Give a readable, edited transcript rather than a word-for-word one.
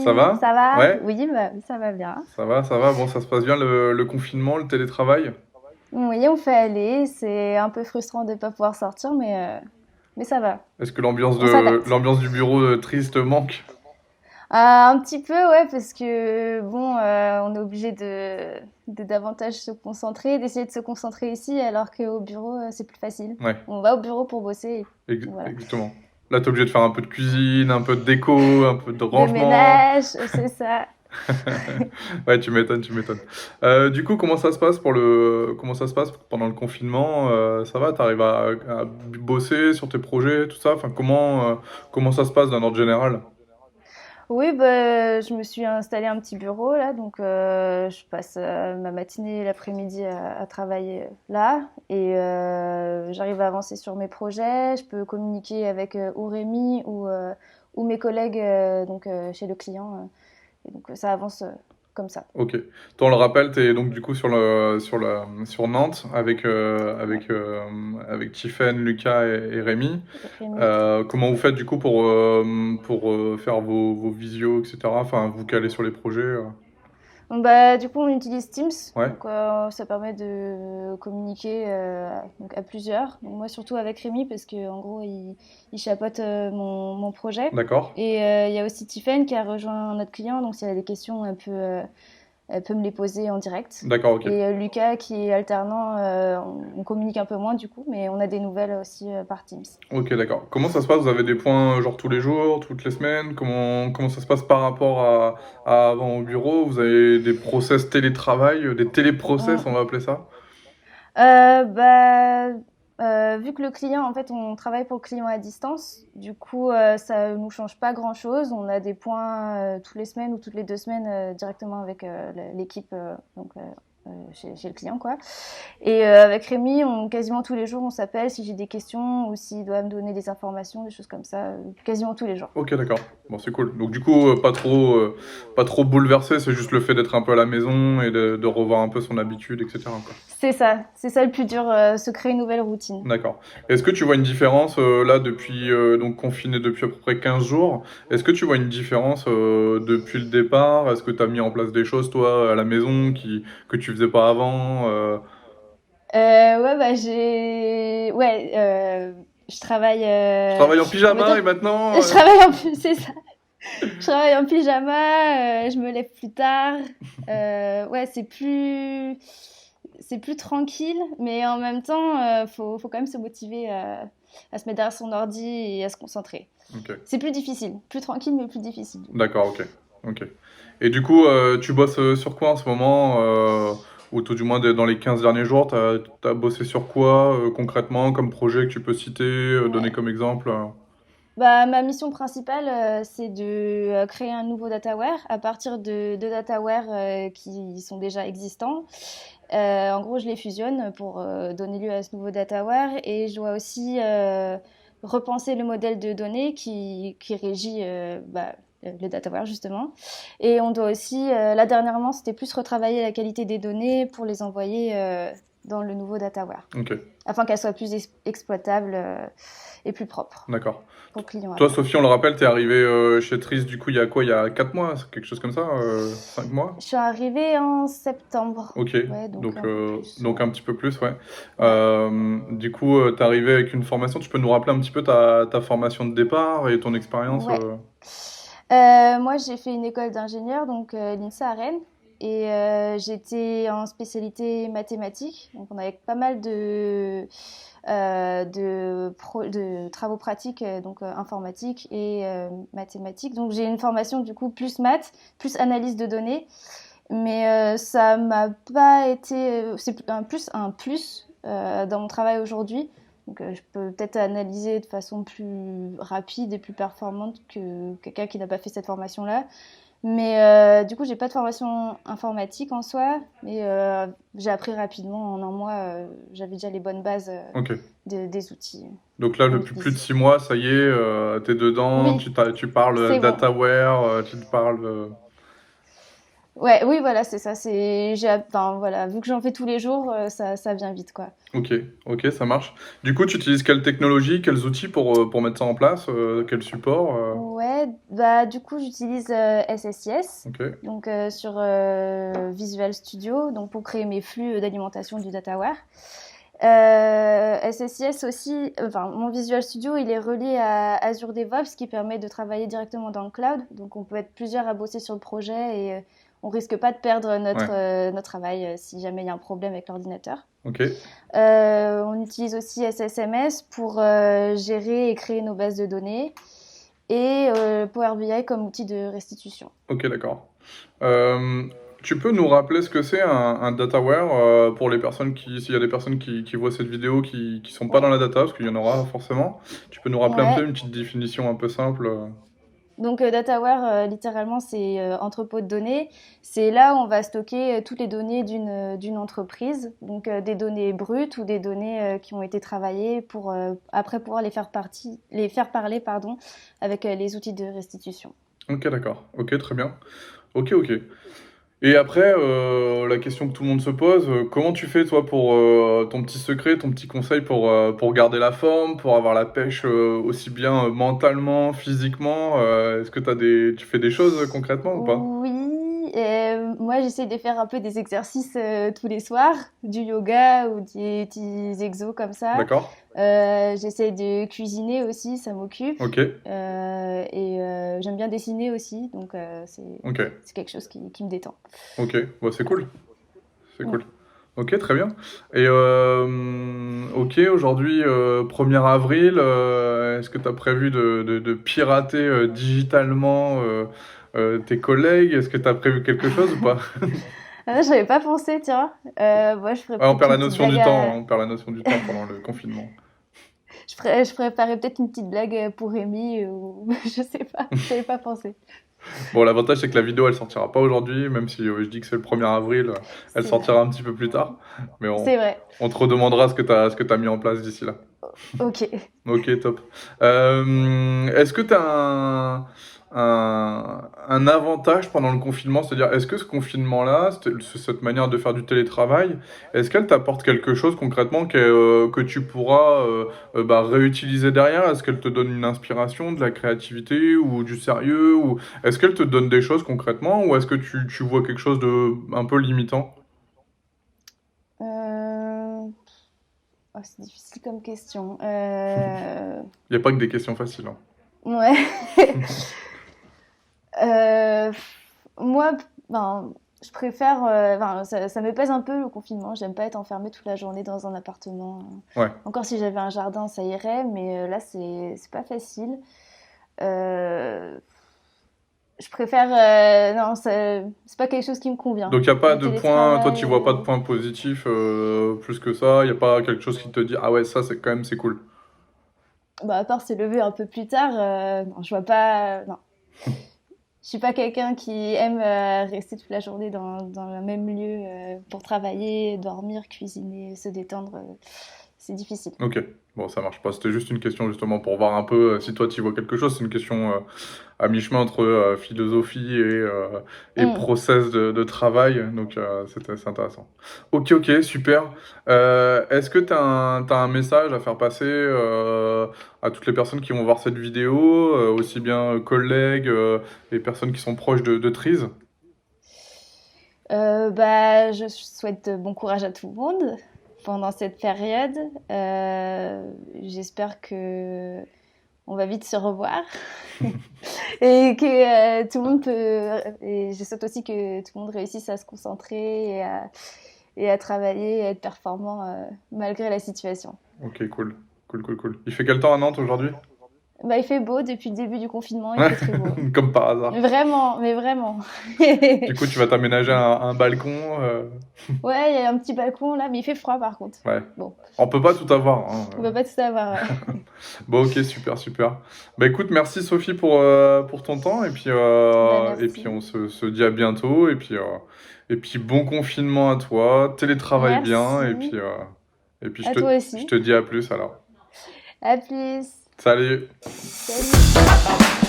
Ça Salut, va? ça va? Ouais? Oui, bah, ça va bien. Ça va, ça va. Bon, ça se passe bien le confinement, le télétravail? Oui, on fait aller. C'est un peu frustrant de ne pas pouvoir sortir, mais ça va. Est-ce que l'ambiance On s'adapte. l'ambiance du bureau triste manque? Un petit peu, ouais, parce que bon, on est obligé de davantage se concentrer, d'essayer de se concentrer ici, alors qu'au bureau, c'est plus facile. Ouais, On va au bureau pour bosser. Voilà. exactement. Là, t'es obligé de faire un peu de cuisine, un peu de déco, un peu de De rangement. ménage, c'est ça. Ouais, tu m'étonnes, tu m'étonnes. Du coup, comment ça se passe comment ça se passe pendant le confinement? Ça va, t'arrives à bosser sur tes projets, tout ça? Enfin, comment ça se passe d'un ordre général? Oui, bah, je me suis installé un petit bureau là, donc je passe ma matinée et l'après-midi à travailler là, et j'arrive à avancer sur mes projets. Je peux communiquer avec ou Rémi ou mes collègues donc chez le client, et donc ça avance comme ça. Ok. Toi, on le rappelle, tu es donc du coup sur Nantes Ouais, avec Tiffen, Lucas et Rémi. et Rémi. Comment vous faites du coup pour faire vos visios, etc. Enfin, vous caler sur les projets. Donc, bah, du coup, on utilise Teams, Ouais, donc ça permet de communiquer donc à plusieurs. Donc, moi, surtout avec Rémi, parce que en gros, il chapeaute mon projet. d'accord. Et il y a aussi Tiffen qui a rejoint notre client, donc si elle a des questions, elle peut me les poser en direct. D'accord, ok. Et Lucas qui est alternant, on communique un peu moins du coup, mais on a des nouvelles aussi par Teams. Ok, d'accord. Comment ça se passe? Vous avez des points genre tous les jours, toutes les semaines? Comment ça se passe par rapport à avant au bureau? Vous avez des process télétravail, des téléprocess, on On- va appeler ça? Bah, vu que le client, en fait, on travaille pour le client à distance, du coup, ça nous change pas grand-chose. On a des points toutes les semaines ou toutes les 2 semaines directement avec l'équipe donc, chez le client, quoi. Et avec Rémi, quasiment tous les jours, on s'appelle si j'ai des questions ou s'il doit me donner des informations, des choses comme ça, quasiment tous les jours. Ok, d'accord. Bon, c'est cool. Donc du coup, pas trop bouleversé, c'est juste le fait d'être un peu à la maison et de revoir un peu son habitude, etc., quoi. C'est ça le plus dur, se créer une nouvelle routine. D'accord. Est-ce que tu vois une différence là depuis donc confiné depuis à peu près 15 jours? Est-ce que tu vois une différence depuis le départ? Est-ce que tu as mis en place des choses toi à la maison que tu faisais pas avant? Ouais, bah ouais, je travaille, Je travaille en on va pyjama dire, et maintenant je travaille en c'est ça. Je travaille en pyjama, je me lève plus tard. Ouais, c'est plus tranquille, mais en même temps, faut quand même se motiver à se mettre derrière son ordi et à se concentrer. Ok. C'est plus difficile, plus tranquille, mais plus difficile du coup. D'accord, ok. Ok. Et du coup, tu bosses sur quoi en ce moment ou tout du moins dans les 15 derniers jours, t'as bossé sur quoi concrètement comme projet que tu peux citer, donner Ouais. comme exemple Bah, ma mission principale, c'est de créer un nouveau dataware à partir de dataware qui sont déjà existants. En gros, je les fusionne pour donner lieu à ce nouveau dataware, et je dois aussi repenser le modèle de données qui régit bah, le dataware justement. Et on doit aussi, là dernièrement, c'était plus retravailler la qualité des données pour les envoyer dans le nouveau dataware, Ok, afin qu'elles soient plus exploitables et plus propres d'accord. pour le client Toi, après. Sophie, on le rappelle, t'es arrivée chez Tris du coup il y a quoi? Il y a 4 mois, quelque chose comme ça 5 mois? Je suis arrivée en septembre, Ok, ouais, donc un peu plus. donc un petit peu plus, ouais. Ouais. Du coup, t'es arrivé avec une formation, tu peux nous rappeler un petit peu ta formation de départ et ton expérience Ouais. Moi, j'ai fait une école d'ingénieur, donc l'INSA à Rennes, et j'étais en spécialité mathématiques. Donc, on avait pas mal de travaux pratiques, donc informatique et mathématiques. Donc, j'ai une formation du coup plus maths, plus analyse de données, mais ça m'a pas été. C'est un plus dans mon travail aujourd'hui. Donc, je peux peut-être analyser de façon plus rapide et plus performante que quelqu'un qui n'a pas fait cette formation-là. Mais du coup, j'ai pas de formation informatique en soi, mais j'ai appris rapidement en un mois. J'avais déjà les bonnes bases Ok. des outils Donc là, qu'on depuis plus de utilise. 6 mois, ça y est, t'es dedans, Oui, tu parles c'est bon. dataware, tu te parles. Ouais, oui, voilà, c'est ça. Enfin, voilà, vu que j'en fais tous les jours, ça vient vite, quoi. Ok, ok, ça marche. Du coup, tu utilises quelle technologie, quels outils pour mettre ça en place, quel support Ouais, bah du coup j'utilise SSIS, Ok, donc sur Visual Studio, donc pour créer mes flux d'alimentation du DataWare. SSIS aussi, enfin mon Visual Studio il est relié à Azure DevOps qui permet de travailler directement dans le cloud, donc on peut être plusieurs à bosser sur le projet et on risque pas de perdre ouais, notre travail si jamais il y a un problème avec l'ordinateur. ok, On utilise aussi SSMS pour gérer et créer nos bases de données et Power BI comme outil de restitution. ok, d'accord. Euh, Tu peux nous rappeler ce que c'est un dataware pour les personnes s'il y a des personnes qui voient cette vidéo qui sont pas dans Ouais, la data, parce qu'il y en aura forcément. Tu peux nous rappeler un peu ouais. une petite définition un peu simple Donc DataWare, littéralement, c'est entrepôt de données. C'est là où on va stocker toutes les données d'une entreprise, donc des données brutes ou des données qui ont été travaillées pour après pouvoir les faire parler, pardon, avec les outils de restitution. Ok, d'accord. Ok, très bien. Ok, ok. Et après, la question que tout le monde se pose, comment tu fais toi pour ton petit secret, ton petit conseil pour garder la forme, pour avoir la pêche aussi bien mentalement, physiquement est-ce que tu fais des choses concrètement ou pas? Oui, moi j'essaie de faire un peu des exercices tous les soirs, du yoga ou des petits exos comme ça. D'accord? J'essaie de cuisiner aussi, ça m'occupe. Ok, J'aime bien dessiner aussi, donc ok, c'est quelque chose qui me détend. ok. Bon, c'est cool, c'est Mm. cool. Ok, très bien. Et ok, aujourd'hui, 1er avril, est-ce que tu as prévu de pirater digitalement tes collègues? Est-ce que tu as prévu quelque chose ou pas? Ah, j'avais pas pensé, tiens. Moi, je ferais Ouais, on peut-être perd la une petite notion blague du temps, à... hein, on perd la notion du temps pendant le confinement. Je préparais peut-être une petite blague pour Rémi ou je sais pas. J'avais pas pensé. Bon, l'avantage, c'est que la vidéo, elle sortira pas aujourd'hui, même si je dis que c'est le 1er avril, elle C'est vrai. sortira un petit peu plus tard. Mais C'est vrai. on te redemandera ce que tu as mis en place d'ici là. Ok. Ok, top. Est-ce que tu as un avantage pendant le confinement? C'est-à-dire, est-ce que ce confinement-là, cette manière de faire du télétravail, est-ce qu'elle t'apporte quelque chose concrètement que tu pourras bah, réutiliser derrière? Est-ce qu'elle te donne une inspiration, de la créativité ou du sérieux? Ou est-ce qu'elle te donne des choses concrètement? Ou est-ce que tu vois quelque chose de un peu limitant? Euh, oh, c'est difficile comme question. Il n'y a pas que des questions faciles, hein. Ouais. Euh, Moi, ben, je préfère. Enfin, ça me pèse un peu le confinement. J'aime pas être enfermée toute la journée dans un appartement. Ouais. Encore si j'avais un jardin, ça irait, mais là, c'est pas facile. Euh, je préfère. Non, c'est pas quelque chose qui me convient. Donc, il n'y a pas Le de point, toi, tu télétravail. vois pas de point positif plus que ça, il n'y a pas quelque chose qui te dit, ah ouais, ça, c'est quand même, c'est cool. Bah, à part se lever un peu plus tard, non, je vois pas. Non. Je suis pas quelqu'un qui aime rester toute la journée dans le même lieu pour travailler, dormir, cuisiner, se détendre. C'est difficile. Ok, bon, ça marche pas. C'était juste une question justement pour voir un peu si toi tu vois quelque chose. C'est une question à mi-chemin entre philosophie et Mm. process de travail. Donc c'est intéressant. Ok, ok, super. Est-ce que t'as un message à faire passer à toutes les personnes qui vont voir cette vidéo, aussi bien collègues et personnes qui sont proches de Trees? Bah, je souhaite bon courage à tout le monde pendant cette période. J'espère que on va vite se revoir et que tout le monde peut. Et je souhaite aussi que tout le monde réussisse à se concentrer et à travailler et à être performant malgré la situation. Ok, cool. Cool, cool, cool. Il fait quel temps à Nantes aujourd'hui? Bah, il fait beau depuis le début du confinement, il fait très beau. Comme par hasard. Vraiment, mais vraiment. Du coup, tu vas t'aménager un balcon. Ouais, il y a un petit balcon là, mais il fait froid par contre. Ouais. Bon, On peut pas tout avoir, hein. on va pas tout savoir. Ouais. Bon, ok, super, super. Bah écoute, merci Sophie pour ton temps Bah, et puis merci. on se dit à bientôt et puis bon confinement à toi, télétravaille bien Merci. et puis À toi je aussi. te dis à plus alors. À plus. Salut! Salut.